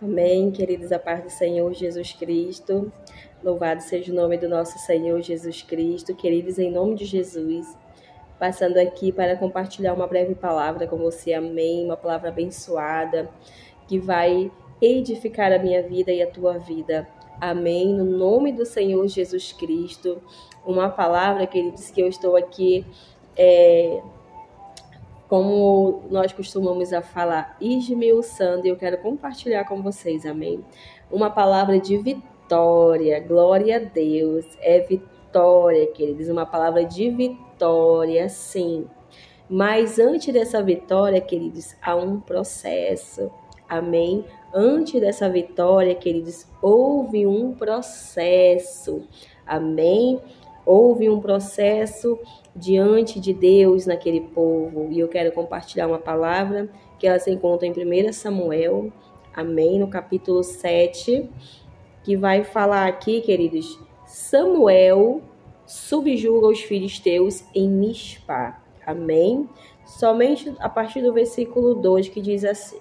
Amém, queridos, a paz do Senhor Jesus Cristo. Louvado seja o nome do nosso Senhor Jesus Cristo. Queridos, em nome de Jesus, passando aqui para compartilhar uma breve palavra com você. Amém, uma palavra abençoada que vai edificar a minha vida e a tua vida. Amém, no nome do Senhor Jesus Cristo. Uma palavra, queridos, que eu estou aqui como nós costumamos a falar, esmiuçando, e eu quero compartilhar com vocês, amém? Uma palavra de vitória, glória a Deus, é vitória, queridos, uma palavra de vitória, sim. Mas antes dessa vitória, queridos, há um processo, amém? Antes dessa vitória, queridos, houve um processo, amém? Houve um processo diante de Deus naquele povo. E eu quero compartilhar uma palavra que ela se encontra em 1 Samuel, amém, no capítulo 7, que vai falar aqui, queridos, Samuel subjuga os filisteus em Mispá, amém? Somente a partir do versículo 2, que diz assim: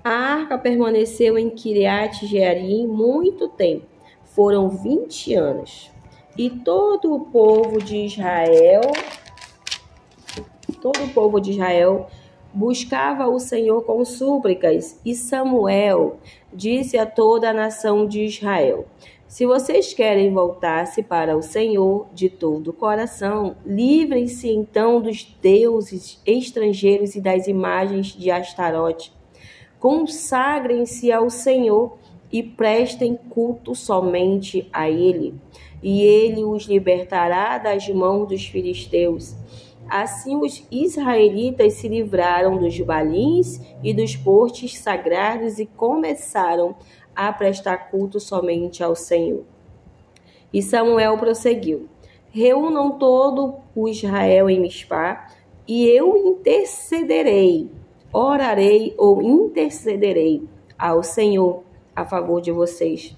a arca permaneceu em Kiriat Jearim muito tempo, foram 20 anos. E todo o povo de Israel buscava o Senhor com súplicas. E Samuel disse a toda a nação de Israel: se vocês querem voltar-se para o Senhor de todo o coração, livrem-se então dos deuses estrangeiros e das imagens de Astarote. Consagrem-se ao Senhor e prestem culto somente a Ele, e Ele os libertará das mãos dos filisteus. Assim os israelitas se livraram dos balins e dos postes sagrados e começaram a prestar culto somente ao Senhor. E Samuel prosseguiu: reúnam todo o Israel em Mispá, e eu intercederei, orarei ou intercederei ao Senhor a favor de vocês.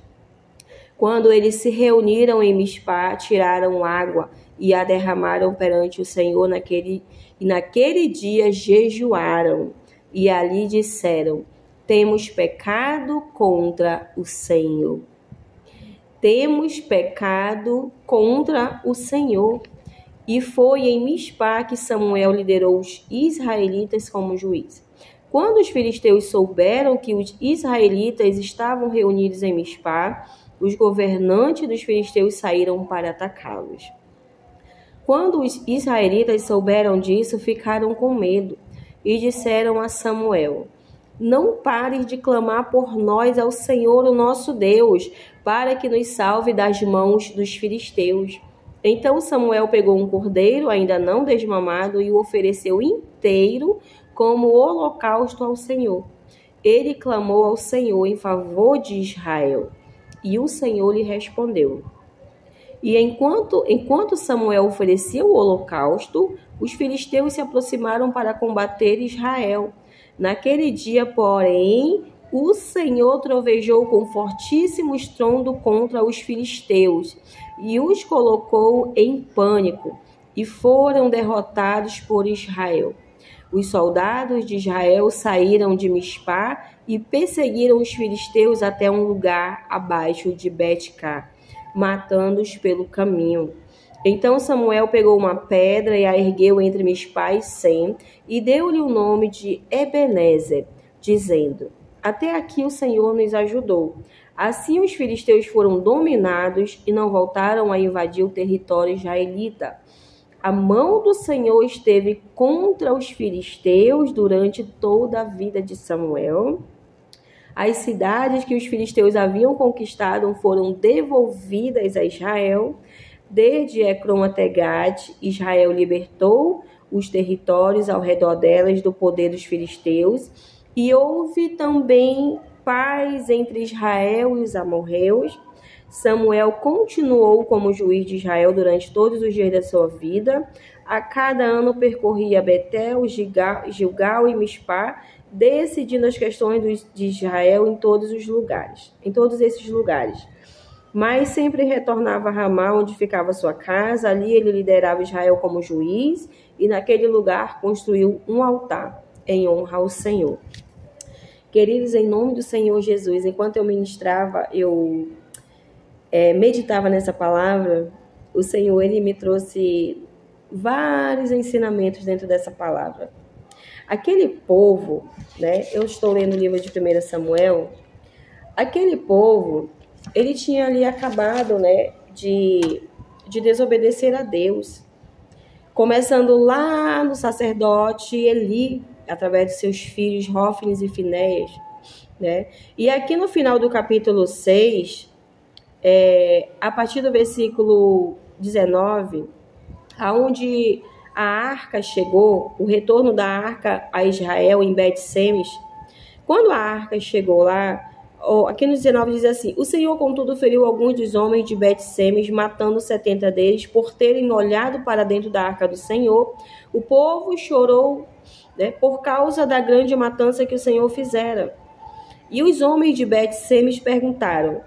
Quando eles se reuniram em Mispá, tiraram água e a derramaram perante o Senhor. Naquele dia jejuaram e ali disseram: temos pecado contra o Senhor. Temos pecado contra o Senhor. E foi em Mispá que Samuel liderou os israelitas como juiz. Quando os filisteus souberam que os israelitas estavam reunidos em Mispá, os governantes dos filisteus saíram para atacá-los. Quando os israelitas souberam disso, ficaram com medo e disseram a Samuel: não pares de clamar por nós ao Senhor, o nosso Deus, para que nos salve das mãos dos filisteus. Então Samuel pegou um cordeiro ainda não desmamado e o ofereceu inteiro como holocausto ao Senhor. Ele clamou ao Senhor em favor de Israel, e o Senhor lhe respondeu. E enquanto Samuel oferecia o holocausto, os filisteus se aproximaram para combater Israel. Naquele dia, porém, o Senhor trovejou com fortíssimo estrondo contra os filisteus e os colocou em pânico, e foram derrotados por Israel. Os soldados de Israel saíram de Mispá e perseguiram os filisteus até um lugar abaixo de Bet-cá, matando-os pelo caminho. Então Samuel pegou uma pedra e a ergueu entre Mispá e Sem, e deu-lhe o nome de Ebenezer, dizendo: até aqui o Senhor nos ajudou. Assim os filisteus foram dominados e não voltaram a invadir o território israelita. A mão do Senhor esteve contra os filisteus durante toda a vida de Samuel. As cidades que os filisteus haviam conquistado foram devolvidas a Israel. Desde Ecrom até Gate, Israel libertou os territórios ao redor delas do poder dos filisteus. E houve também paz entre Israel e os amorreus. Samuel continuou como juiz de Israel durante todos os dias da sua vida. A cada ano percorria Betel, Gilgal e Mispá, decidindo as questões de Israel em todos esses lugares. Mas sempre retornava a Ramá, onde ficava sua casa. Ali ele liderava Israel como juiz e naquele lugar construiu um altar em honra ao Senhor. Queridos, em nome do Senhor Jesus, enquanto eu ministrava, eu meditava nessa palavra, o Senhor, Ele me trouxe vários ensinamentos dentro dessa palavra. Aquele povo, né? Eu estou lendo o livro de 1 Samuel. Aquele povo, ele tinha ali acabado, né, de desobedecer a Deus. Começando lá no sacerdote Eli, através de seus filhos Hófnis e Finéias, né? E aqui no final do capítulo 6, a partir do versículo 19, aonde a arca chegou, o retorno da arca a Israel em Bet-Semes, quando a arca chegou lá, aqui no 19 diz assim: o Senhor, contudo, feriu alguns dos homens de Bet-Semes, matando 70 deles, por terem olhado para dentro da arca do Senhor. O povo chorou, né, por causa da grande matança que o Senhor fizera. E os homens de Bet-Semes perguntaram: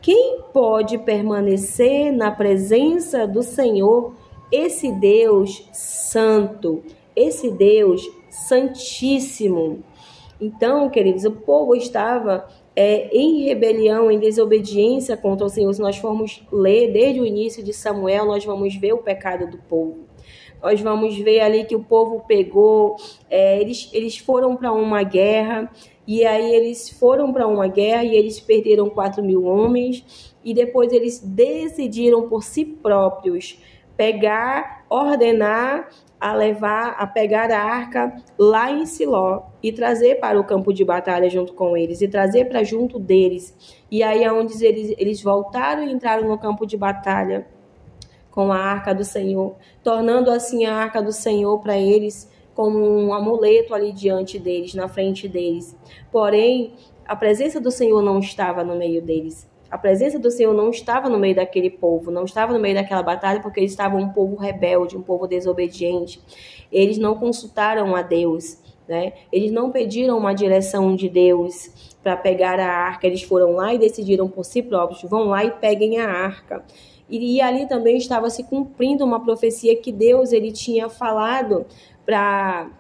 quem pode permanecer na presença do Senhor, esse Deus santo, esse Deus santíssimo? Então, queridos, o povo estava em rebelião, em desobediência contra o Senhor. Se nós formos ler desde o início de Samuel, nós vamos ver o pecado do povo. Nós vamos ver ali que o povo pegou, eles foram para uma guerra, e aí eles foram para uma guerra e eles perderam 4.000 homens, e depois eles decidiram por si próprios ordenar a pegar a arca lá em Siló e trazer para o campo de batalha junto com eles, e trazer para junto deles. E aí onde eles voltaram e entraram no campo de batalha com a arca do Senhor, tornando assim a arca do Senhor para eles como um amuleto ali diante deles, na frente deles. Porém, a presença do Senhor não estava no meio deles. A presença do Senhor não estava no meio daquele povo, não estava no meio daquela batalha, porque eles estavam um povo rebelde, um povo desobediente. Eles não consultaram a Deus, né? Eles não pediram uma direção de Deus para pegar a arca. Eles foram lá e decidiram por si próprios: vão lá e peguem a arca. E ali também estava se cumprindo uma profecia que Deus ele tinha falado para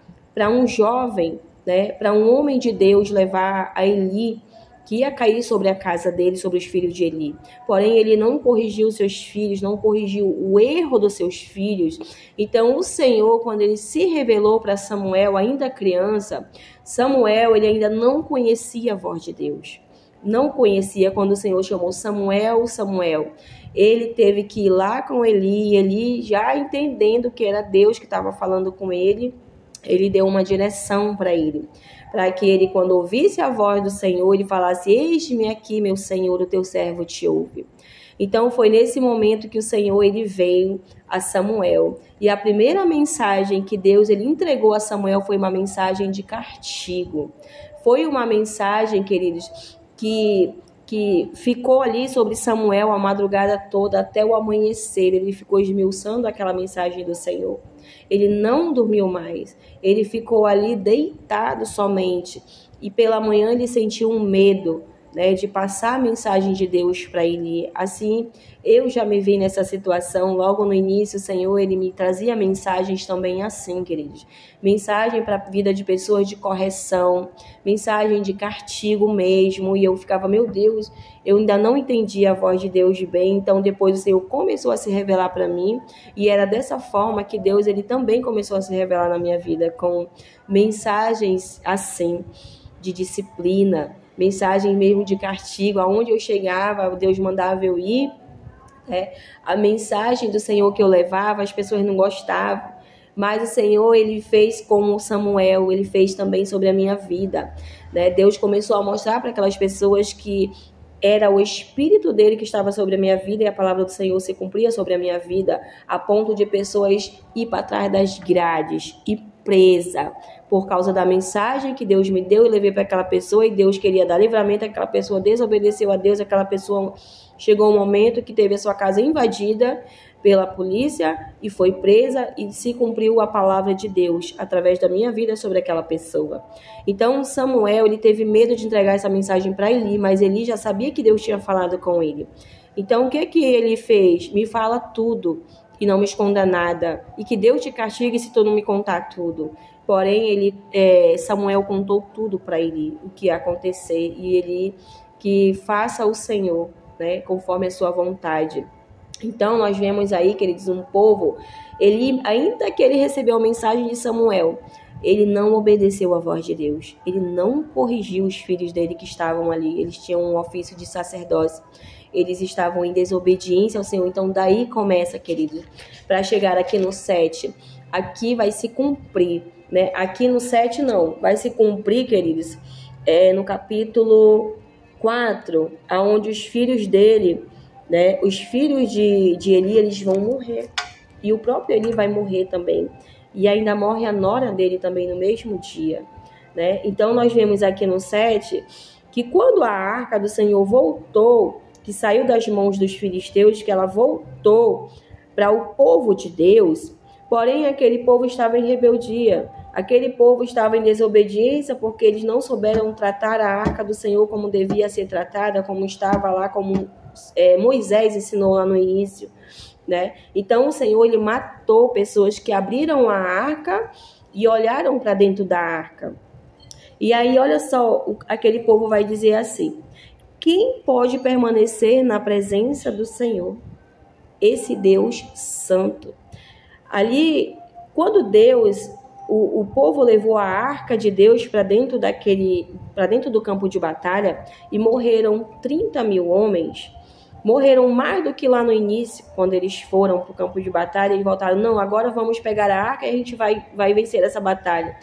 um jovem, né, para um homem de Deus levar a Eli, que ia cair sobre a casa dele, sobre os filhos de Eli. Porém, ele não corrigiu seus filhos, não corrigiu o erro dos seus filhos. Então, o Senhor, quando ele se revelou para Samuel, ainda criança, Samuel ele ainda não conhecia a voz de Deus. Não conhecia. Quando o Senhor chamou Samuel, Samuel, ele teve que ir lá com Eli, já entendendo que era Deus que estava falando com ele, ele deu uma direção para ele, para que ele, quando ouvisse a voz do Senhor, ele falasse: eis-me aqui, meu Senhor, o teu servo te ouve. Então foi nesse momento que o Senhor ele veio a Samuel, e a primeira mensagem que Deus ele entregou a Samuel foi uma mensagem de castigo. Foi uma mensagem, queridos, que ficou ali sobre Samuel a madrugada toda até o amanhecer. Ele ficou esmiuçando aquela mensagem do Senhor. Ele não dormiu mais. Ele ficou ali deitado somente. E pela manhã ele sentiu um medo, né, de passar a mensagem de Deus para ele. Assim, eu já me vi nessa situação. Logo no início, o Senhor ele me trazia mensagens também assim, queridos. Mensagem para a vida de pessoas de correção, mensagem de castigo mesmo. E eu ficava: meu Deus, eu ainda não entendi a voz de Deus de bem. Então depois o Senhor começou a se revelar para mim. E era dessa forma que Deus ele também começou a se revelar na minha vida, com mensagens assim, de disciplina, mensagem mesmo de castigo. Aonde eu chegava, Deus mandava eu ir. A mensagem do Senhor que eu levava, as pessoas não gostavam. Mas o Senhor, ele fez como Samuel, ele fez também sobre a minha vida, né? Deus começou a mostrar para aquelas pessoas que era o Espírito dele que estava sobre a minha vida, e a palavra do Senhor se cumpria sobre a minha vida, a ponto de pessoas ir para trás das grades e presa por causa da mensagem que Deus me deu. Eu levei para aquela pessoa e Deus queria dar livramento. Aquela pessoa desobedeceu a Deus, aquela pessoa chegou um momento que teve a sua casa invadida pela polícia e foi presa, e se cumpriu a palavra de Deus através da minha vida sobre aquela pessoa. Então Samuel ele teve medo de entregar essa mensagem para Eli, mas Eli já sabia que Deus tinha falado com ele. Então o que ele fez? Me fala tudo e não me esconda nada, e que Deus te castigue se tu não me contar tudo. Porém, Samuel contou tudo para ele, o que ia acontecer, e ele que faça o Senhor, né, conforme a sua vontade. Então, nós vemos aí, queridos, um povo, ainda que ele recebeu a mensagem de Samuel, ele não obedeceu à voz de Deus. Ele não corrigiu os filhos dele que estavam ali. Eles tinham um ofício de sacerdócio. Eles estavam em desobediência ao Senhor. Então, daí começa, querido, para chegar aqui no 7. Aqui vai se cumprir, né? Aqui no 7 não. Vai se cumprir, queridos, no capítulo 4, onde os filhos dele, né? Os filhos de Eli, eles vão morrer. E o próprio Eli vai morrer também. E ainda morre a nora dele também no mesmo dia, né? Então, nós vemos aqui no 7 que quando a arca do Senhor voltou, que saiu das mãos dos filisteus, que ela voltou para o povo de Deus, porém aquele povo estava em rebeldia, aquele povo estava em desobediência, porque eles não souberam tratar a arca do Senhor como devia ser tratada, como estava lá, como Moisés ensinou lá no início, né? Então o Senhor, ele matou pessoas que abriram a arca e olharam para dentro da arca. E aí, olha só, aquele povo vai dizer assim: quem pode permanecer na presença do Senhor? Esse Deus santo. Ali, quando Deus, o povo levou a arca de Deus para dentro do campo de batalha, e morreram 30 mil homens. Morreram mais do que lá no início, quando eles foram para o campo de batalha e voltaram. Não, agora vamos pegar a arca e a gente vai vencer essa batalha.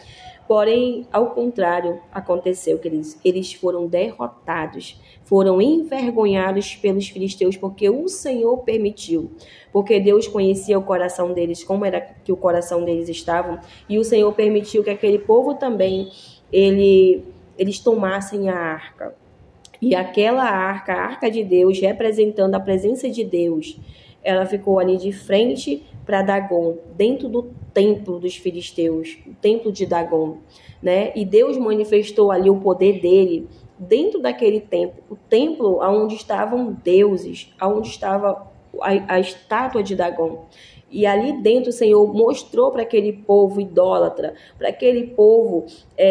Porém, ao contrário, aconteceu que eles foram derrotados, foram envergonhados pelos filisteus, porque o Senhor permitiu. Porque Deus conhecia o coração deles, como era que o coração deles estava, e o Senhor permitiu que aquele povo também, eles tomassem a arca. E aquela arca, a arca de Deus, representando a presença de Deus, ela ficou ali de frente para Dagon, dentro do templo dos filisteus, o templo de Dagon, né? E Deus manifestou ali o poder dele dentro daquele templo, o templo onde estavam deuses, onde estava a estátua de Dagon. E ali dentro o Senhor mostrou para aquele povo idólatra, para aquele povo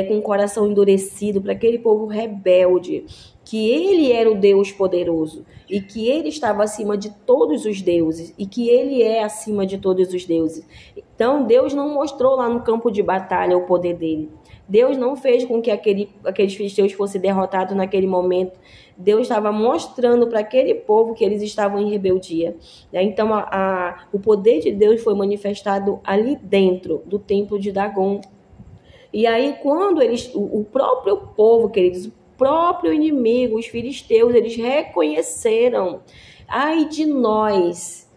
com o coração endurecido, para aquele povo rebelde, que ele era o Deus poderoso e que ele estava acima de todos os deuses e que ele é acima de todos os deuses. Então, Deus não mostrou lá no campo de batalha o poder dele. Deus não fez com que aqueles filisteus fossem derrotados naquele momento. Deus estava mostrando para aquele povo que eles estavam em rebeldia. Então, o poder de Deus foi manifestado ali dentro do templo de Dagon. E aí, quando o próprio povo, queridos, o próprio inimigo, os filisteus, eles reconheceram: ai de nós,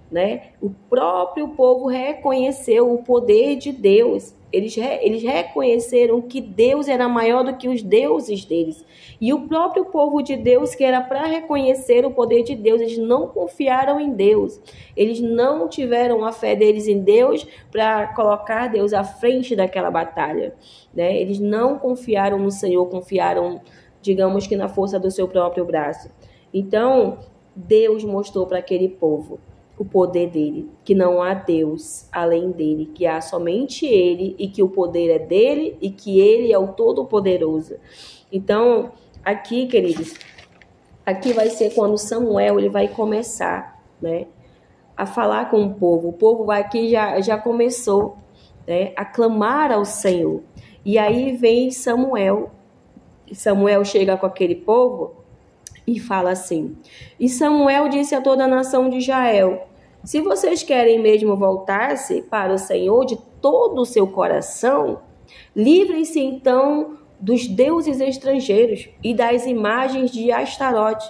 né? O próprio povo reconheceu o poder de Deus. Eles reconheceram que Deus era maior do que os deuses deles. E o próprio povo de Deus, que era para reconhecer o poder de Deus, eles não confiaram em Deus. Eles não tiveram a fé deles em Deus para colocar Deus à frente daquela batalha, né? Eles não confiaram no Senhor, confiaram, digamos que na força do seu próprio braço. Então, Deus mostrou para aquele povo o poder dele, que não há Deus além dele, que há somente ele e que o poder é dele e que ele é o Todo-Poderoso. Então, aqui, queridos, aqui vai ser quando Samuel ele vai começar, né, a falar com o povo. O povo aqui já começou, né, a clamar ao Senhor. E aí vem Samuel. Samuel chega com aquele povo e fala assim: e Samuel disse a toda a nação de Israel: se vocês querem mesmo voltar-se para o Senhor de todo o seu coração, livrem-se então dos deuses estrangeiros e das imagens de Astarote,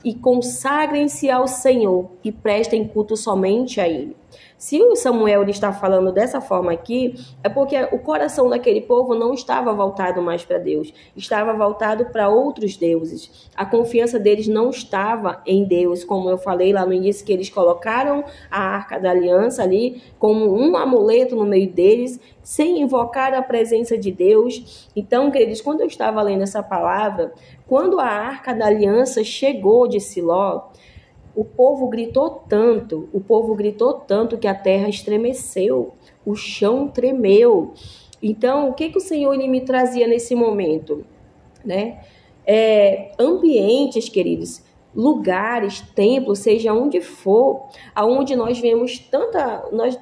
e consagrem-se ao Senhor e prestem culto somente a Ele. Se o Samuel está falando dessa forma aqui, é porque o coração daquele povo não estava voltado mais para Deus, estava voltado para outros deuses. A confiança deles não estava em Deus, como eu falei lá no início, que eles colocaram a Arca da Aliança ali como um amuleto no meio deles, sem invocar a presença de Deus. Então, queridos, quando eu estava lendo essa palavra, quando a Arca da Aliança chegou de Siló, o povo gritou tanto que a terra estremeceu. o chão tremeu. Então, o que o Senhor ele me trazia nesse momento, né? Ambientes, queridos, lugares, templos, seja onde for, aonde nós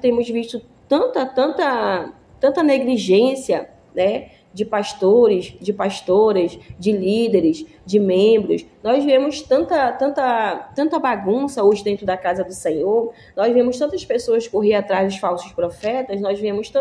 temos visto tanta negligência, né? De pastores, de pastoras, de líderes, de membros. Nós vemos tanta bagunça hoje dentro da casa do Senhor. Nós vemos tantas pessoas correr atrás dos falsos profetas. Nós vemos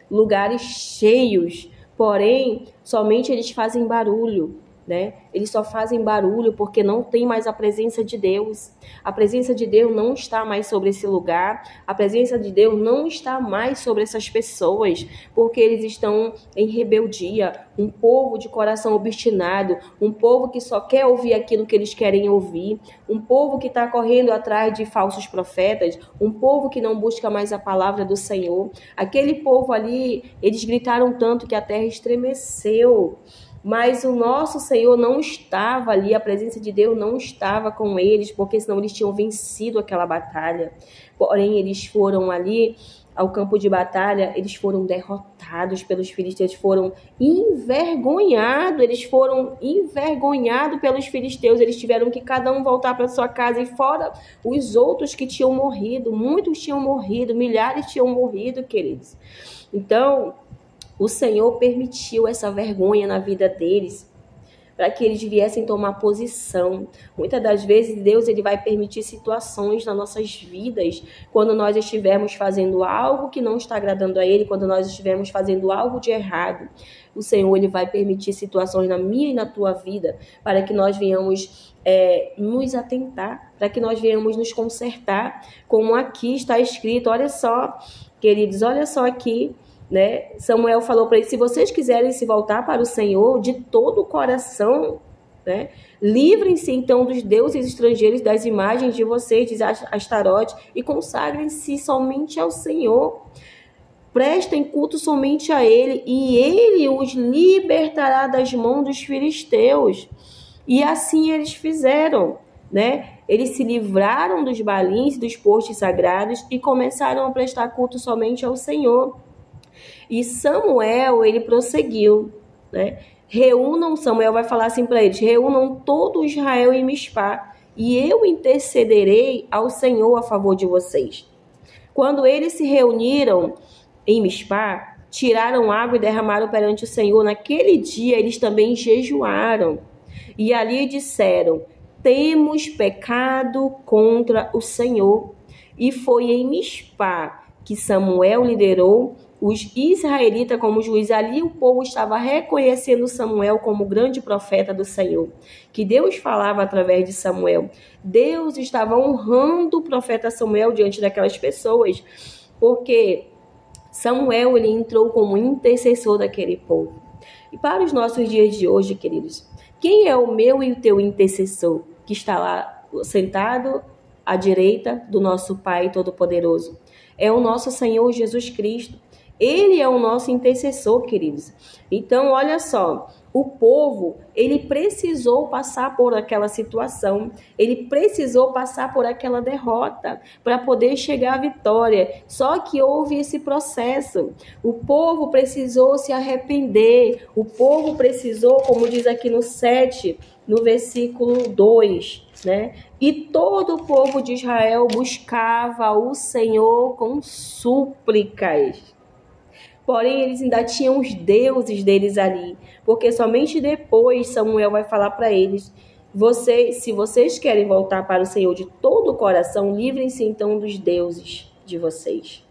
lugares cheios, porém, somente eles fazem barulho, né? Eles só fazem barulho porque não tem mais a presença de Deus. A presença de Deus não está mais sobre esse lugar. A presença de Deus não está mais sobre essas pessoas, porque eles estão em rebeldia. Um povo de coração obstinado, um povo que só quer ouvir aquilo que eles querem ouvir, um povo que está correndo atrás de falsos profetas, um povo que não busca mais a palavra do Senhor. Aquele povo ali, eles gritaram tanto que a terra estremeceu. Mas o nosso Senhor não estava ali, a presença de Deus não estava com eles, porque senão eles tinham vencido aquela batalha. Porém, eles foram ali ao campo de batalha, eles foram derrotados pelos filisteus, foram envergonhados pelos filisteus. Eles tiveram que cada um voltar para sua casa, e fora os outros que tinham morrido, muitos tinham morrido, milhares tinham morrido, queridos. Então, o Senhor permitiu essa vergonha na vida deles, para que eles viessem tomar posição. Muitas das vezes, Deus ele vai permitir situações nas nossas vidas, quando nós estivermos fazendo algo que não está agradando a Ele, quando nós estivermos fazendo algo de errado. O Senhor ele vai permitir situações na minha e na tua vida, para que nós venhamos nos atentar, para que nós venhamos nos consertar, como aqui está escrito. Olha só, queridos, olha só aqui, né? Samuel falou para eles: se vocês quiserem se voltar para o Senhor de todo o coração, né? Livrem-se então dos deuses estrangeiros, das imagens de vocês, de Astarote, e consagrem-se somente ao Senhor. Prestem culto somente a Ele, e Ele os libertará das mãos dos filisteus. E assim eles fizeram, né? Eles se livraram dos balins, dos postes sagrados, e começaram a prestar culto somente ao Senhor. E Samuel, ele prosseguiu, né? Samuel vai falar assim para eles: reúnam todo Israel em Mispá, e eu intercederei ao Senhor a favor de vocês. Quando eles se reuniram em Mispá, tiraram água e derramaram perante o Senhor. Naquele dia, eles também jejuaram. E ali disseram: temos pecado contra o Senhor. E foi em Mispá que Samuel liderou os israelitas como juiz. Ali o povo estava reconhecendo Samuel como grande profeta do Senhor, que Deus falava através de Samuel. Deus estava honrando o profeta Samuel diante daquelas pessoas, porque Samuel ele entrou como intercessor daquele povo. E para os nossos dias de hoje, queridos, quem é o meu e o teu intercessor, que está lá sentado à direita do nosso Pai Todo-Poderoso? É o nosso Senhor Jesus Cristo. Ele é o nosso intercessor, queridos. Então, olha só, o povo, ele precisou passar por aquela situação, ele precisou passar por aquela derrota para poder chegar à vitória. Só que houve esse processo. O povo precisou se arrepender, o povo precisou, como diz aqui no 7, no versículo 2, né? E todo o povo de Israel buscava o Senhor com súplicas. Porém, eles ainda tinham os deuses deles ali, porque somente depois Samuel vai falar para eles: se vocês querem voltar para o Senhor de todo o coração, livrem-se então dos deuses de vocês,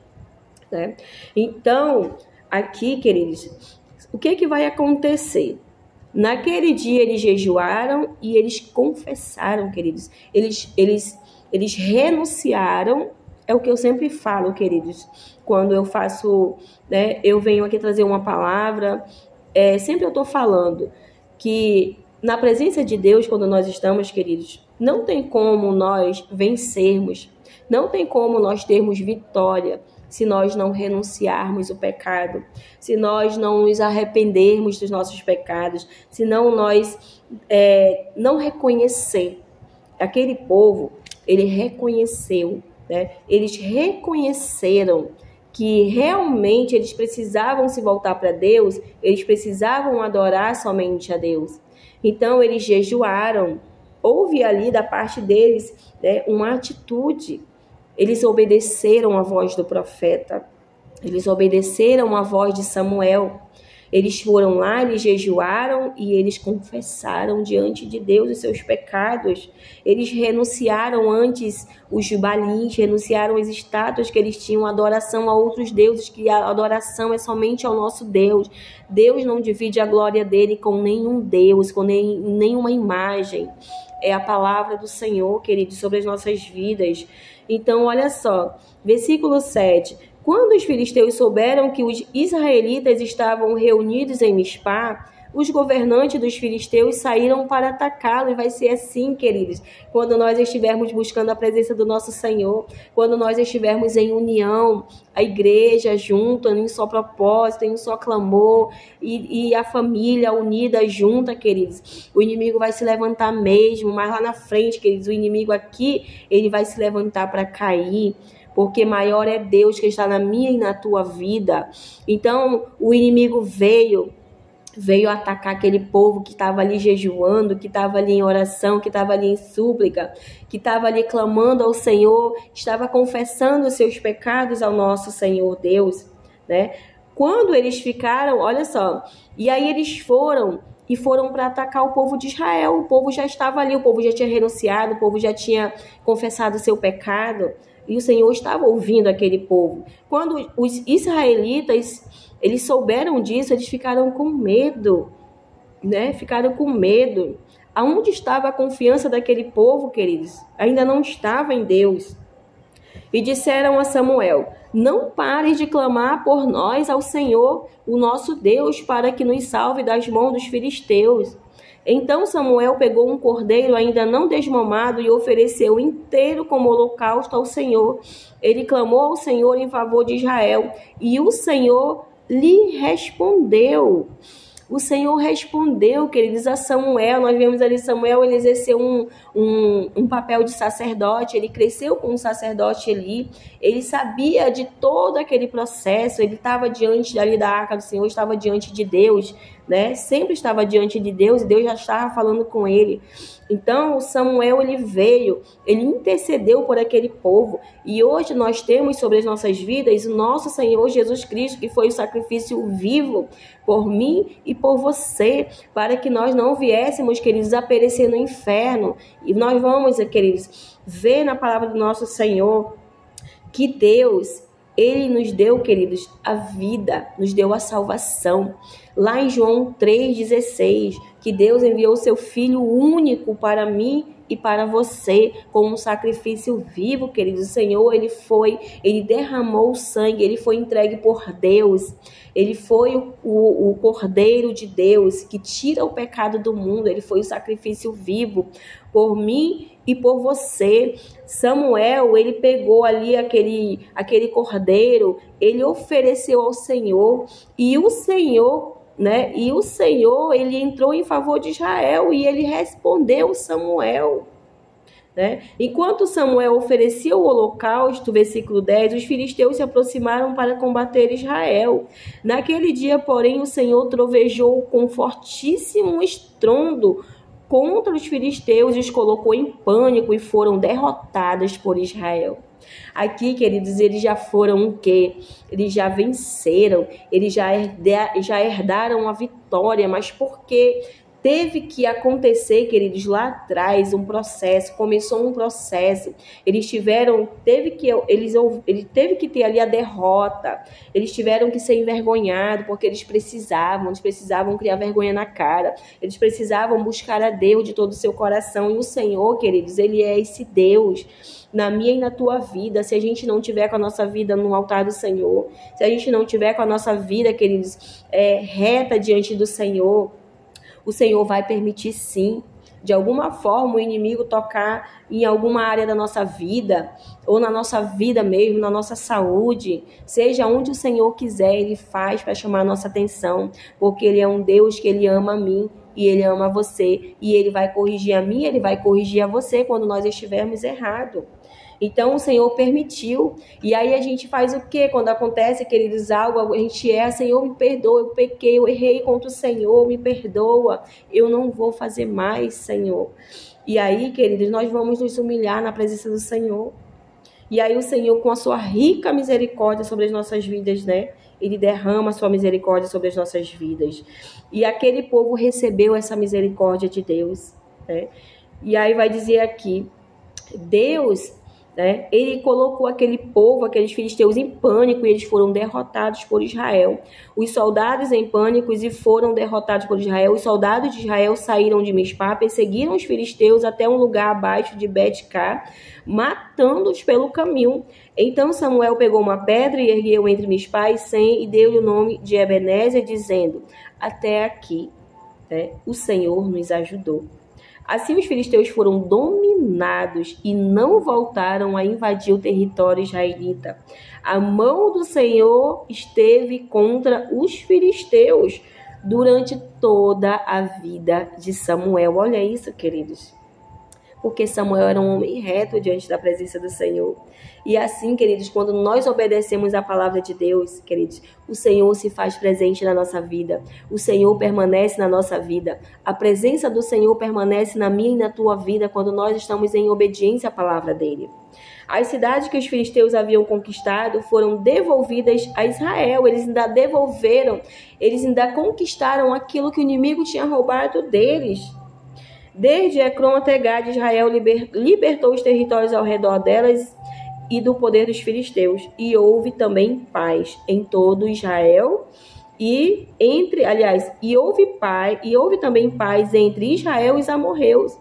né? Então, aqui, queridos, o que vai acontecer? Naquele dia eles jejuaram e eles confessaram, queridos. Eles renunciaram. É o que eu sempre falo, queridos, quando eu faço, né, eu venho aqui trazer uma palavra, sempre eu estou falando que na presença de Deus, quando nós estamos, queridos, não tem como nós vencermos, não tem como nós termos vitória se nós não renunciarmos o pecado, se nós não nos arrependermos dos nossos pecados, se não nós não reconhecer. Aquele povo, ele reconheceu, né? Eles reconheceram que realmente eles precisavam se voltar para Deus, eles precisavam adorar somente a Deus. Então eles jejuaram. Houve ali da parte deles, né, uma atitude. Eles obedeceram a voz do profeta. Eles obedeceram a voz de Samuel. Eles foram lá, eles jejuaram e eles confessaram diante de Deus os seus pecados. Eles renunciaram antes os balins, renunciaram as estátuas que eles tinham, adoração a outros deuses, que a adoração é somente ao nosso Deus. Deus não divide a glória dele com nenhum Deus, com nenhuma imagem. É a palavra do Senhor, querido, sobre as nossas vidas. Então, olha só, versículo 7. Quando os filisteus souberam que os israelitas estavam reunidos em Mispá, os governantes dos filisteus saíram para atacá-lo. E vai ser assim, queridos, quando nós estivermos buscando a presença do nosso Senhor, quando nós estivermos em união, a igreja junta, em um só propósito, em um só clamor, e a família unida, junta, queridos, o inimigo vai se levantar mesmo, mas lá na frente, queridos, o inimigo aqui, ele vai se levantar para cair, porque maior é Deus que está na minha e na tua vida. Então, o inimigo veio atacar aquele povo que estava ali jejuando, que estava ali em oração, que estava ali em súplica, que estava ali clamando ao Senhor, estava confessando os seus pecados ao nosso Senhor Deus, né? Quando eles ficaram, olha só, e aí eles foram para atacar o povo de Israel. O povo já estava ali, o povo já tinha renunciado, o povo já tinha confessado o seu pecado, e o Senhor estava ouvindo aquele povo. Quando os israelitas, eles souberam disso, eles ficaram com medo, né? Ficaram com medo. Aonde estava a confiança daquele povo, queridos? Ainda não estava em Deus. E disseram a Samuel: não pares de clamar por nós ao Senhor, o nosso Deus, para que nos salve das mãos dos filisteus. Então Samuel pegou um cordeiro ainda não desmamado e ofereceu inteiro como holocausto ao Senhor. Ele clamou ao Senhor em favor de Israel, e o Senhor lhe respondeu. O Senhor respondeu, queridos, a Samuel. Nós vemos ali Samuel, ele exerceu um papel de sacerdote, ele cresceu como um sacerdote ali, ele sabia de todo aquele processo, ele estava diante ali da arca do Senhor, estava diante de Deus, né? Sempre estava diante de Deus, e Deus já estava falando com ele. Então, Samuel, ele veio, ele intercedeu por aquele povo, e hoje nós temos sobre as nossas vidas o nosso Senhor Jesus Cristo, que foi o sacrifício vivo por mim e por você, para que nós não viéssemos, queridos, a perecer no inferno. E nós vamos, queridos, ver na palavra do nosso Senhor que Deus, ele nos deu, queridos, a vida, nos deu a salvação. Lá em João 3,16, que Deus enviou o seu Filho único para mim e para você, como um sacrifício vivo, queridos. O Senhor, ele derramou o sangue, ele foi entregue por Deus. Ele foi o Cordeiro de Deus, que tira o pecado do mundo. Ele foi o sacrifício vivo por mim e por você. Samuel, ele pegou ali aquele cordeiro, ele ofereceu ao Senhor, e o Senhor, né? E o Senhor, ele entrou em favor de Israel, e ele respondeu Samuel, né? Enquanto Samuel oferecia o holocausto, versículo 10, os filisteus se aproximaram para combater Israel. Naquele dia, porém, o Senhor trovejou com fortíssimo estrondo contra os filisteus e os colocou em pânico, e foram derrotados por Israel. Aqui, queridos, eles já foram o quê? Eles já venceram, eles já herdaram a vitória, mas por quê? Teve que acontecer, queridos, lá atrás, um processo, começou um processo, ele teve que ter ali a derrota, eles tiveram que ser envergonhados, porque eles precisavam criar vergonha na cara, eles precisavam buscar a Deus de todo o seu coração, e o Senhor, queridos, ele é esse Deus, na minha e na tua vida. Se a gente não tiver com a nossa vida no altar do Senhor, se a gente não tiver com a nossa vida, queridos, reta diante do Senhor, o Senhor vai permitir sim, de alguma forma, o inimigo tocar em alguma área da nossa vida, ou na nossa vida mesmo, na nossa saúde, seja onde o Senhor quiser, Ele faz para chamar a nossa atenção, porque Ele é um Deus que Ele ama a mim, e Ele ama você, e Ele vai corrigir a mim, Ele vai corrigir a você quando nós estivermos errados. Então o Senhor permitiu. E aí a gente faz o quê? Quando acontece, queridos, algo, a gente Senhor, me perdoa, eu pequei, eu errei contra o Senhor, me perdoa, eu não vou fazer mais, Senhor. E aí, queridos, nós vamos nos humilhar na presença do Senhor. E aí o Senhor, com a sua rica misericórdia sobre as nossas vidas, né? Ele derrama a sua misericórdia sobre as nossas vidas. E aquele povo recebeu essa misericórdia de Deus, né? E aí vai dizer aqui, Deus, né, ele colocou aquele povo, aqueles filisteus em pânico e eles foram derrotados por Israel. Os soldados em pânico e foram derrotados por Israel. Os soldados de Israel saíram de Mispá, perseguiram os filisteus até um lugar abaixo de Bet-Cá, matando-os pelo caminho. Então Samuel pegou uma pedra e ergueu entre Mispá e Sem e deu-lhe o nome de Ebenezer, dizendo, até aqui, né, o Senhor nos ajudou. Assim os filisteus foram dominados e não voltaram a invadir o território israelita. A mão do Senhor esteve contra os filisteus durante toda a vida de Samuel. Olha isso, queridos. Porque Samuel era um homem reto diante da presença do Senhor. E assim, queridos, quando nós obedecemos a palavra de Deus, queridos, o Senhor se faz presente na nossa vida. O Senhor permanece na nossa vida. A presença do Senhor permanece na minha e na tua vida quando nós estamos em obediência à palavra dele. As cidades que os filisteus haviam conquistado foram devolvidas a Israel. Eles ainda devolveram, eles ainda conquistaram aquilo que o inimigo tinha roubado deles. Desde Ecrom até Gade, Israel libertou os territórios ao redor delas e do poder dos filisteus. E houve também paz em todo Israel e houve também paz entre Israel e os amorreus.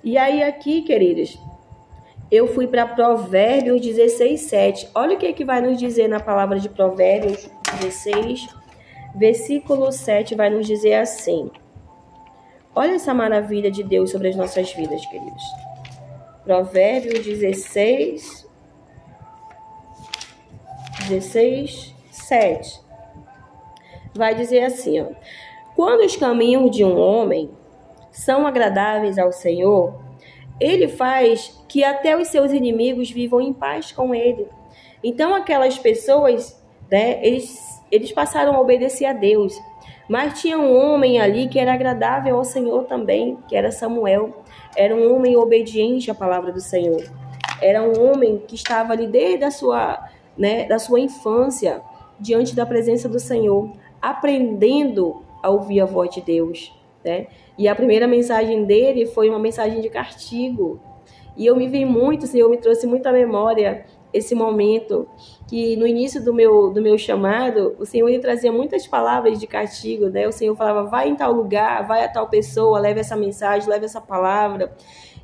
E aí aqui, queridos, eu fui para Provérbios 16:7. Olha o que vai nos dizer na palavra de Provérbios 16, versículo 7, vai nos dizer assim. Olha essa maravilha de Deus sobre as nossas vidas, queridos. Provérbios 16, 7. Vai dizer assim, ó. Quando os caminhos de um homem são agradáveis ao Senhor, ele faz que até os seus inimigos vivam em paz com ele. Então, aquelas pessoas, né, eles passaram a obedecer a Deus. Mas tinha um homem ali que era agradável ao Senhor também, que era Samuel. Era um homem obediente à palavra do Senhor. Era um homem que estava ali desde da sua infância, diante da presença do Senhor, aprendendo a ouvir a voz de Deus, né? E a primeira mensagem dele foi uma mensagem de castigo. E eu me vi muito, o Senhor me trouxe muita memória esse momento que no início do meu chamado, o Senhor ele trazia muitas palavras de castigo, né? O Senhor falava, vai em tal lugar, vai a tal pessoa, leve essa mensagem, leve essa palavra.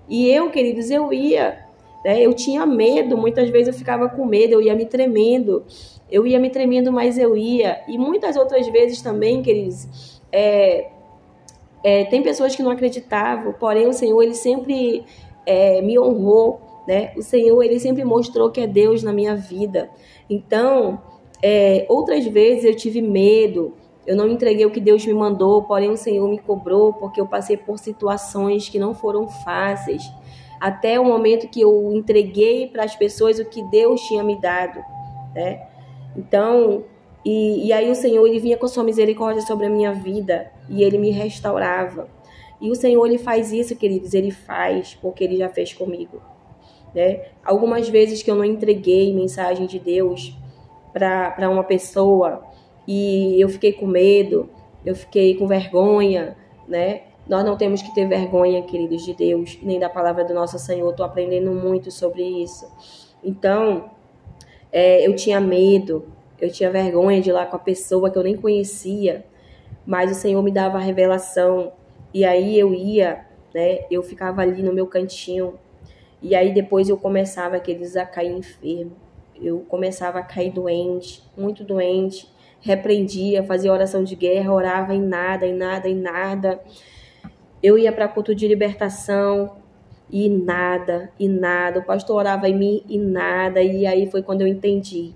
E eu, queridos, eu ia, né? Eu tinha medo, muitas vezes eu ficava com medo, eu ia me tremendo, mas eu ia. E muitas outras vezes também, queridos, tem pessoas que não acreditavam, porém o Senhor, ele sempre me honrou, né? O Senhor, ele sempre mostrou que é Deus na minha vida. Então, outras vezes eu tive medo, eu não entreguei o que Deus me mandou, porém o Senhor me cobrou, porque eu passei por situações que não foram fáceis, até o momento que eu entreguei para as pessoas o que Deus tinha me dado, né? Então, e aí o Senhor, ele vinha com a sua misericórdia sobre a minha vida, e ele me restaurava. E o Senhor, ele faz isso, queridos, ele faz, porque ele já fez comigo, né? Algumas vezes que eu não entreguei mensagem de Deus para uma pessoa e eu fiquei com medo, eu fiquei com vergonha, né? Nós não temos que ter vergonha, queridos, de Deus, nem da palavra do nosso Senhor. Estou aprendendo muito sobre isso. Então, eu tinha medo, eu tinha vergonha de ir lá com a pessoa que eu nem conhecia, mas o Senhor me dava a revelação e aí eu ia, né? Eu ficava ali no meu cantinho. E aí depois eu começava, queridos, a cair enfermo. Eu começava a cair doente, muito doente. Repreendia, fazia oração de guerra, orava em nada. Eu ia para culto de libertação e nada. O pastor orava em mim e nada. E aí foi quando eu entendi.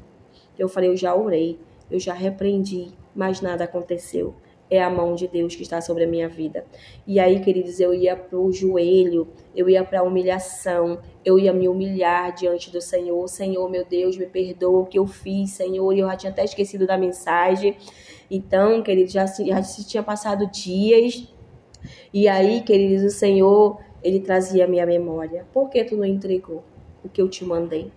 Eu falei, eu já orei, eu já repreendi, mas nada aconteceu. é a mão de Deus que está sobre a minha vida. E aí, queridos, eu ia para o joelho, eu ia para a humilhação, eu ia me humilhar diante do Senhor. Senhor, meu Deus, me perdoa o que eu fiz, Senhor. E eu já tinha até esquecido da mensagem. Então, queridos, já se tinha passado dias. E aí, queridos, o Senhor, Ele trazia a minha memória. Por que tu não entregou o que eu te mandei?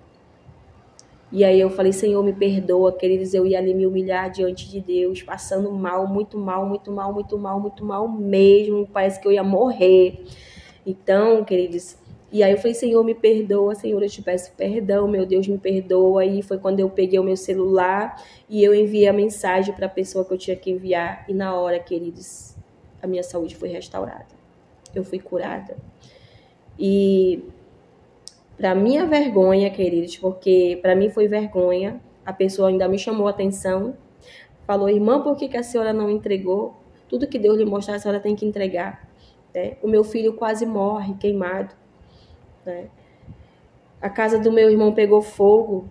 E aí eu falei, Senhor, me perdoa, queridos, eu ia ali me humilhar diante de Deus, passando mal, muito mal, muito mal, muito mal, muito mal mesmo, parece que eu ia morrer. Então, queridos, e aí eu falei, Senhor, me perdoa, Senhor, eu te peço perdão, meu Deus, me perdoa. E foi quando eu peguei o meu celular e eu enviei a mensagem para a pessoa que eu tinha que enviar. E na hora, queridos, a minha saúde foi restaurada. Eu fui curada. E para minha vergonha, queridos, porque para mim foi vergonha, a pessoa ainda me chamou a atenção, falou, irmã, por que a senhora não entregou? Tudo que Deus lhe mostrar, a senhora tem que entregar. Né? O meu filho quase morre, queimado. Né? A casa do meu irmão pegou fogo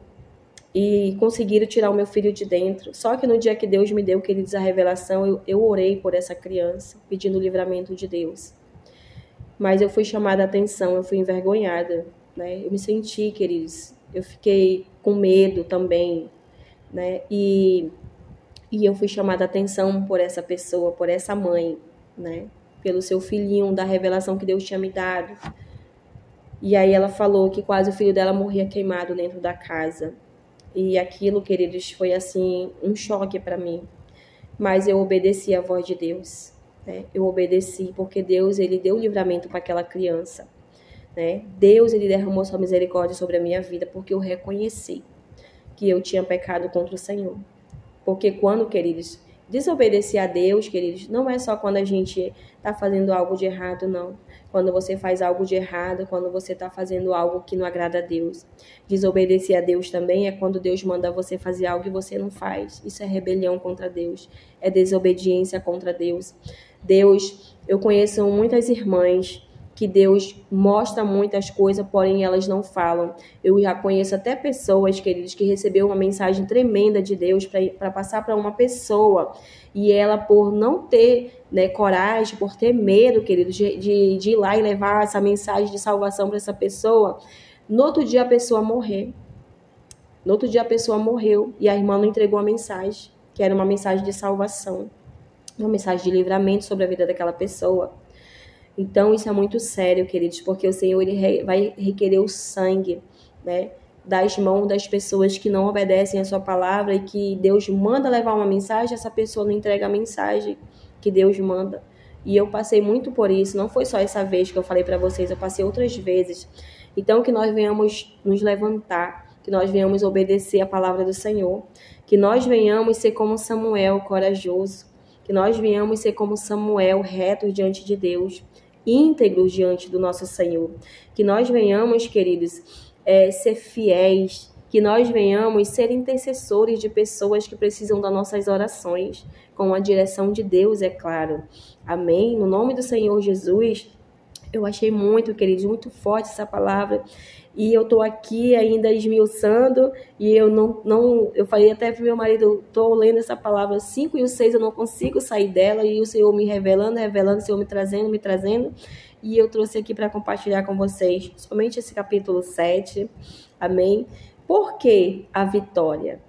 e conseguiram tirar o meu filho de dentro. Só que no dia que Deus me deu, queridos, a revelação, eu orei por essa criança, pedindo o livramento de Deus. Mas eu fui chamada a atenção, eu fui envergonhada. Né? Eu me senti, queridos, eu fiquei com medo também, né? E eu fui chamada a atenção por essa pessoa, por essa mãe, né? Pelo seu filhinho, da revelação que Deus tinha me dado. E aí ela falou que quase o filho dela morria queimado dentro da casa. E aquilo, queridos, foi assim, um choque para mim. Mas eu obedeci à voz de Deus, né? Eu obedeci porque Deus, Ele deu livramento para aquela criança. Né? Deus, Ele derramou sua misericórdia sobre a minha vida porque eu reconheci que eu tinha pecado contra o Senhor. Porque quando, queridos, desobedecer a Deus, queridos, não é só quando a gente está fazendo algo de errado, não. Quando você faz algo de errado, quando você está fazendo algo que não agrada a Deus. Desobedecer a Deus também é quando Deus manda você fazer algo e você não faz. Isso é rebelião contra Deus, é desobediência contra Deus. Deus, eu conheço muitas irmãs que Deus mostra muitas coisas, porém elas não falam. Eu já conheço até pessoas, queridos, que recebeu uma mensagem tremenda de Deus para passar para uma pessoa, e ela, por não ter, né, coragem, por ter medo, queridos, de ir lá e levar essa mensagem de salvação para essa pessoa, no outro dia a pessoa morrer. No outro dia a pessoa morreu, e a irmã não entregou a mensagem, que era uma mensagem de salvação, uma mensagem de livramento sobre a vida daquela pessoa. Então, isso é muito sério, queridos, porque o Senhor, Ele vai requerer o sangue, né, das mãos das pessoas que não obedecem a sua palavra e que Deus manda levar uma mensagem, essa pessoa não entrega a mensagem que Deus manda. E eu passei muito por isso, não foi só essa vez que eu falei para vocês, eu passei outras vezes. Então, que nós venhamos nos levantar, que nós venhamos obedecer a palavra do Senhor, que nós venhamos ser como Samuel, corajoso, que nós venhamos ser como Samuel, reto diante de Deus, íntegros diante do nosso Senhor. Que nós venhamos, queridos, ser fiéis, que nós venhamos ser intercessores de pessoas que precisam das nossas orações, com a direção de Deus, é claro. Amém? No nome do Senhor Jesus, eu achei muito, queridos, muito forte essa palavra. E eu tô aqui ainda esmiuçando, e eu falei até pro meu marido, tô lendo essa palavra 5 e o 6, eu não consigo sair dela, e o Senhor me revelando, o Senhor me trazendo, e eu trouxe aqui para compartilhar com vocês somente esse capítulo 7, amém? Por que a vitória?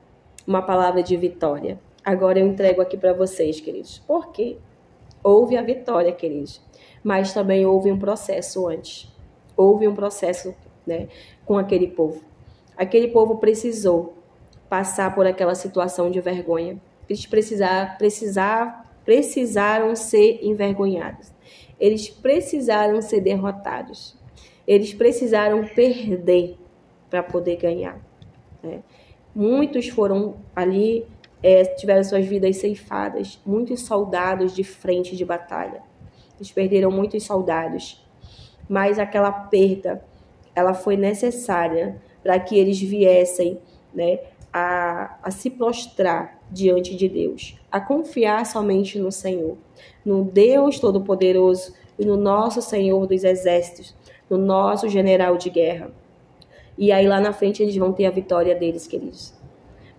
Uma palavra de vitória. Agora eu entrego aqui para vocês, queridos. Por quê? Houve a vitória, queridos, mas também houve um processo antes. Houve um processo, né, com aquele povo. Aquele povo precisou passar por aquela situação de vergonha. Eles precisaram ser envergonhados. Eles precisaram ser derrotados. Eles precisaram perder para poder ganhar. Né? Muitos foram ali, tiveram suas vidas ceifadas. Muitos soldados de frente de batalha. Eles perderam muitos soldados. Mas aquela perda, ela foi necessária para que eles viessem, né, a se prostrar diante de Deus, a confiar somente no Senhor, no Deus Todo-Poderoso e no nosso Senhor dos Exércitos, no nosso general de guerra. E aí lá na frente eles vão ter a vitória deles, queridos.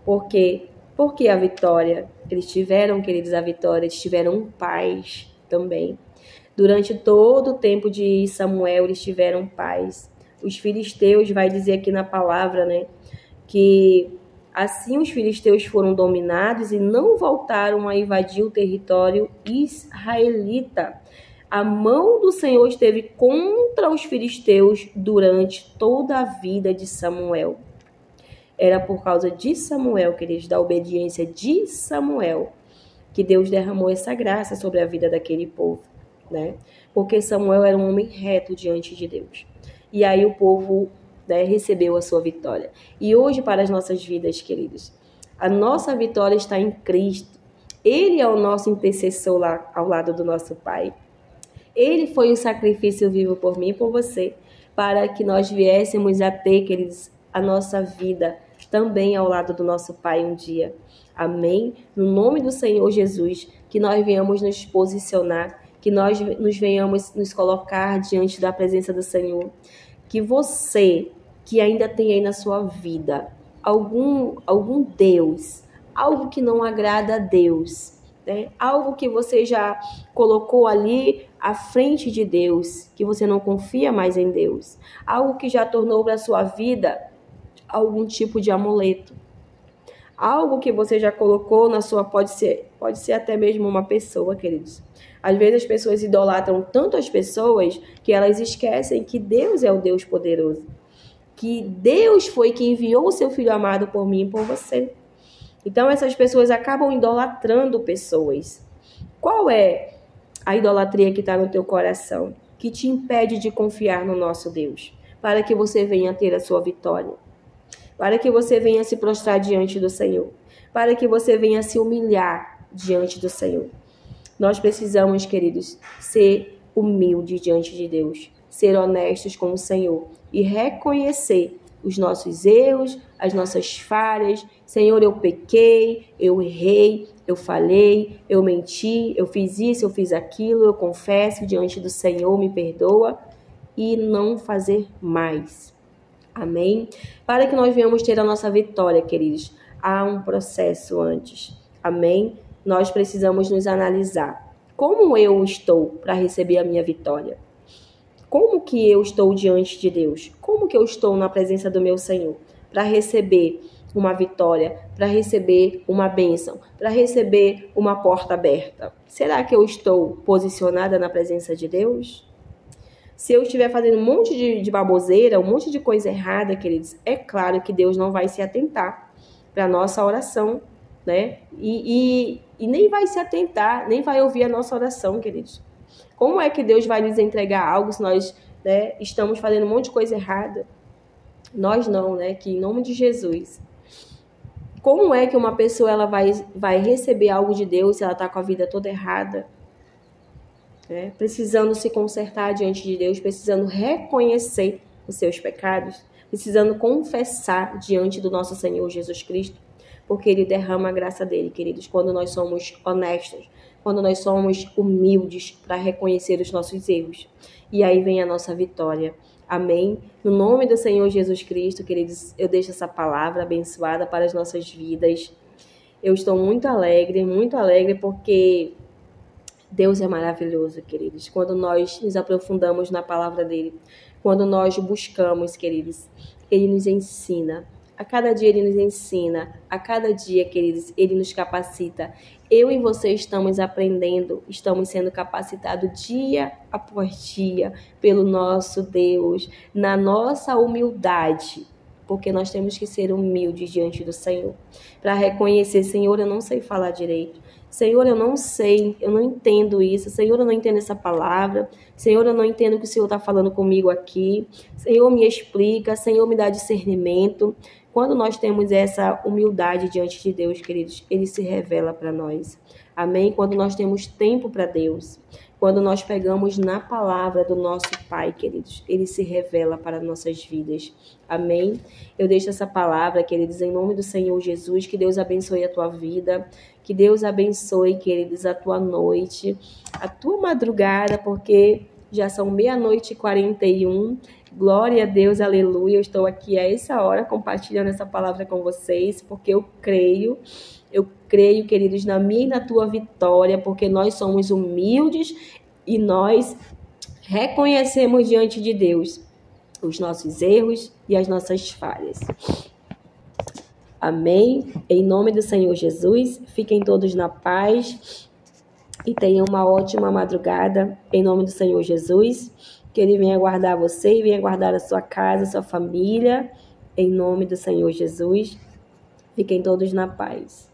Porque Porque a vitória, eles tiveram, queridos, a vitória, eles tiveram paz também. Durante todo o tempo de Samuel, eles tiveram paz. Os filisteus, vai dizer aqui na palavra, né, que assim os filisteus foram dominados e não voltaram a invadir o território israelita. A mão do Senhor esteve contra os filisteus durante toda a vida de Samuel. Era por causa de Samuel, queridos, da obediência de Samuel, que Deus derramou essa graça sobre a vida daquele povo, né? Porque Samuel era um homem reto diante de Deus. E aí o povo, né, recebeu a sua vitória. E hoje, para as nossas vidas, queridos, a nossa vitória está em Cristo. Ele é o nosso intercessor lá ao lado do nosso Pai. Ele foi o sacrifício vivo por mim e por você, para que nós viéssemos a ter, queridos, a nossa vida também ao lado do nosso Pai um dia. Amém? No nome do Senhor Jesus, que nós venhamos nos posicionar, que nós nos venhamos nos colocar diante da presença do Senhor. Que você, que ainda tem aí na sua vida algum Deus, algo que não agrada a Deus, né? Algo que você já colocou ali à frente de Deus, que você não confia mais em Deus, algo que já tornou para a sua vida algum tipo de amuleto, algo que você já colocou na sua, pode ser até mesmo uma pessoa, queridos. Às vezes as pessoas idolatram tanto as pessoas que elas esquecem que Deus é o Deus poderoso, que Deus foi que enviou o seu Filho amado por mim e por você. Então essas pessoas acabam idolatrando pessoas. Qual é a idolatria que está no teu coração, que te impede de confiar no nosso Deus, para que você venha ter a sua vitória, para que você venha se prostrar diante do Senhor, para que você venha se humilhar diante do Senhor? Nós precisamos, queridos, ser humildes diante de Deus, ser honestos com o Senhor e reconhecer os nossos erros, as nossas falhas. Senhor, eu pequei, eu errei, eu falei, eu menti, eu fiz isso, eu fiz aquilo, eu confesso diante do Senhor, me perdoa, e não fazer mais. Amém? Para que nós venhamos ter a nossa vitória, queridos, há um processo antes. Amém? Nós precisamos nos analisar. Como eu estou para receber a minha vitória? Como que eu estou diante de Deus? Como que eu estou na presença do meu Senhor para receber uma vitória, para receber uma bênção, para receber uma porta aberta? Será que eu estou posicionada na presença de Deus? Se eu estiver fazendo um monte de baboseira, um monte de coisa errada, queridos, é claro que Deus não vai se atentar para a nossa oração, né? E nem vai se atentar, nem vai ouvir a nossa oração, queridos. Como é que Deus vai nos entregar algo se nós, né, estamos fazendo um monte de coisa errada? Nós não, né? Que em nome de Jesus. Como é que uma pessoa ela vai receber algo de Deus se ela está com a vida toda errada? Precisando se consertar diante de Deus, precisando reconhecer os seus pecados, precisando confessar diante do nosso Senhor Jesus Cristo, porque Ele derrama a graça dele, queridos, quando nós somos honestos, quando nós somos humildes para reconhecer os nossos erros. E aí vem a nossa vitória. Amém? No nome do Senhor Jesus Cristo, queridos, eu deixo essa palavra abençoada para as nossas vidas. Eu estou muito alegre porque Deus é maravilhoso, queridos. Quando nós nos aprofundamos na palavra dele, quando nós buscamos, queridos, ele nos ensina. A cada dia ele nos ensina, a cada dia, queridos, ele nos capacita. Eu e você estamos aprendendo, estamos sendo capacitados dia após dia pelo nosso Deus, na nossa humildade, porque nós temos que ser humildes diante do Senhor, para reconhecer, Senhor, eu não sei falar direito. Senhor, eu não sei, eu não entendo isso. Senhor, eu não entendo essa palavra. Senhor, eu não entendo o que o Senhor está falando comigo aqui. Senhor, me explica. Senhor, me dá discernimento. Quando nós temos essa humildade diante de Deus, queridos, Ele se revela para nós. Amém? Quando nós temos tempo para Deus, quando nós pegamos na palavra do nosso Pai, queridos, Ele se revela para nossas vidas. Amém? Eu deixo essa palavra, queridos, em nome do Senhor Jesus. Que Deus abençoe a tua vida. Que Deus abençoe, queridos, a tua noite, a tua madrugada, porque já são 00:41. Glória a Deus, aleluia. Eu estou aqui a essa hora compartilhando essa palavra com vocês, porque eu creio creio, queridos, na minha e na tua vitória, porque nós somos humildes e nós reconhecemos diante de Deus os nossos erros e as nossas falhas. Amém? Em nome do Senhor Jesus, fiquem todos na paz e tenham uma ótima madrugada. Em nome do Senhor Jesus, que Ele venha guardar você e venha guardar a sua casa, a sua família. Em nome do Senhor Jesus, fiquem todos na paz.